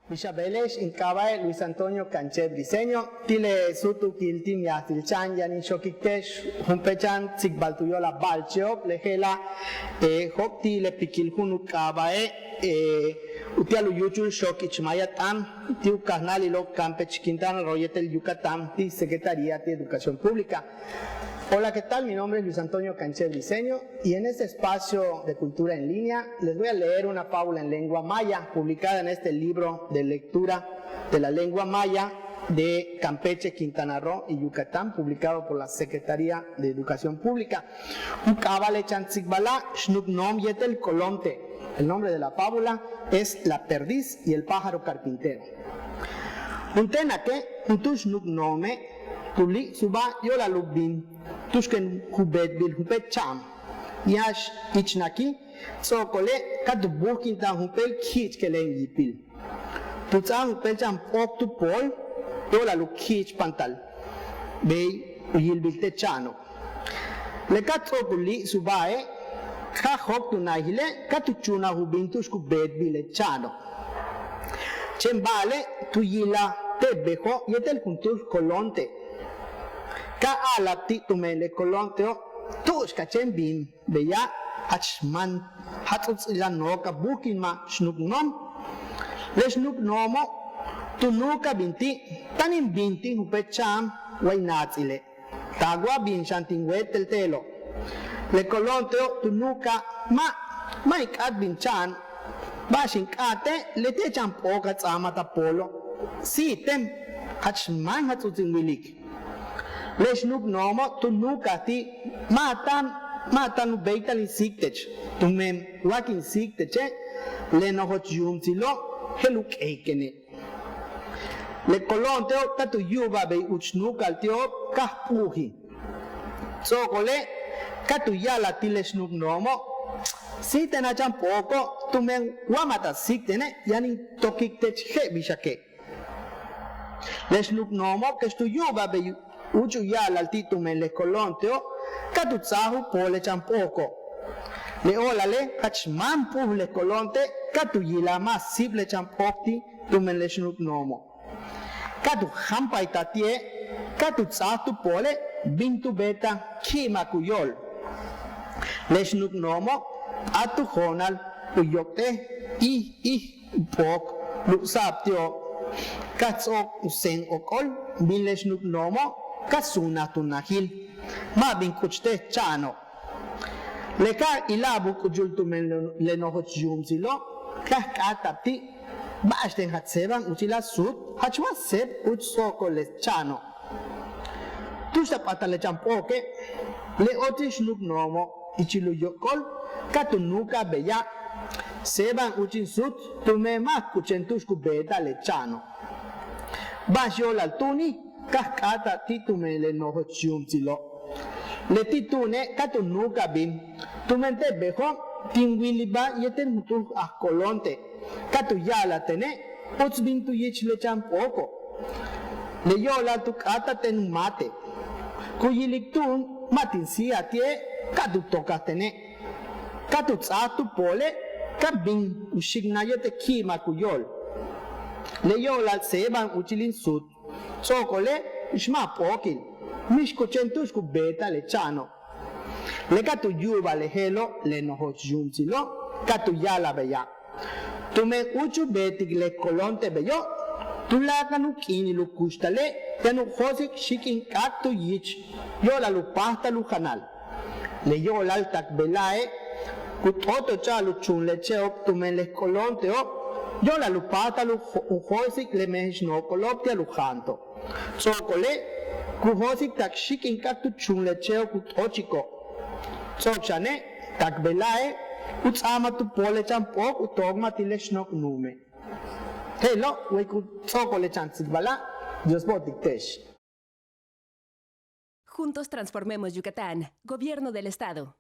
Michabeles in Cabae, Luis Antonio Canche Briseño, Tile Sutu Kiltim Yatilchan, Yanin Shokikesh, Humpechan, Zigbaltuyola Balcheo, Lejela, Hok Tile Pikilhunu Cabae, Utialu Yuchul Shokich Mayatan, Tiu Carnalilo Campech Quintana, Royetel Yucatán, Ti Secretaría de Educación Pública. Hola, ¿qué tal? Mi nombre es Luis Antonio Canche Briseño y en este espacio de cultura en línea les voy a leer una fábula en lengua maya publicada en este libro de lectura de la lengua maya de Campeche, Quintana Roo y Yucatán, publicado por la Secretaría de Educación Pública. El nombre de la fábula es La perdiz y el pájaro carpintero. Tuli suba yola lubin tushken hubet bil hubet cham yash ichnaki sokole kat bukin ta hupel kich kelen yipil tutsa hupel cham pok tu pol yola lu kich pantal be uyil bil te chano le kat sokuli subae ka hok tu nahile kat chuna hubin tushku bet bil chano chembale tu yila te bejo yetel kuntus kolonte ka alapti tumele kolonteo tush kachen bin beya achman hatuts ilano ka bukin ma shnuknom le shnuknomo tunuka binti tanin binti hupecham wainatzile tagwa bin shantingwetel telo le kolonteo tunuka maikat bin chan bashin kate le te champo ka tsamata polo si tem achman hatutsin milik Leshnuk nomo tu nuka ti matan beital siktech tu mem wakin sikteche le nohot yumtilo heluk eikene le kolonteo tatu yuba be uchnukal tio kahpuhi so kole katu yala ti leshnuk nomo si tenachan poco tu mem wamata siktene yani tokiktech he bishake leshnuk nomo que tu yuba be uchu yala al titume le kolonteo katutsahu pole champoko le olale hachman puh le kolonte katu yila mas sible champokti tumen le shnuk nomo katu hampa itatie katutsahu pole bintu beta kima kuyol le shnuk nomo atu honal uyokte pok lusaptio katsok usen okol bin le shnuk nomo kasuna tunahil ma bin kuchte chano leka ilabu kujultu men lenohot jumzilo kahkatapti bashten hatseban uchila sut hachwa seb utsoko le chano tushta patale champoke le otish nuk nomo ichilu yokol katunuka beya seban uchin sut tume ma kuchentushku beta le chano bashol altuni kahkata titume le noho chumzilo le titune katunuka bin tumente bejo tinguiliba yeten mutu akolonte katu yala tene uts bin tu yichle champoko le yola tu kata ten mate kuyiliktun matin si atie katu toka tene katu tsatu pole kabin usignayete kima kuyol le yola seban uchilin sut sokole ishma pokil mishkochentushku beta le chano le katu yuba le helo le noho jumzilo katu yala beya tume uchu betik le kolonte beyo tulakanu kini lu kustale tenu hosik shikin katu yich yola lu pasta lu kanal le yola tak belae kutoto chalu chun le cheop tume le kolonte o yola lu pasta lu hosik le mehish no koloptia lu hanto sokole kuhosik tak shikin katu chun le cheo kutochiko sokshane tak belae utsama tu pole champok utogma tile shnok nume hello we ku sokole chantsik bala Dios botiktesh. Juntos transformemos Yucatán. Gobierno del Estado.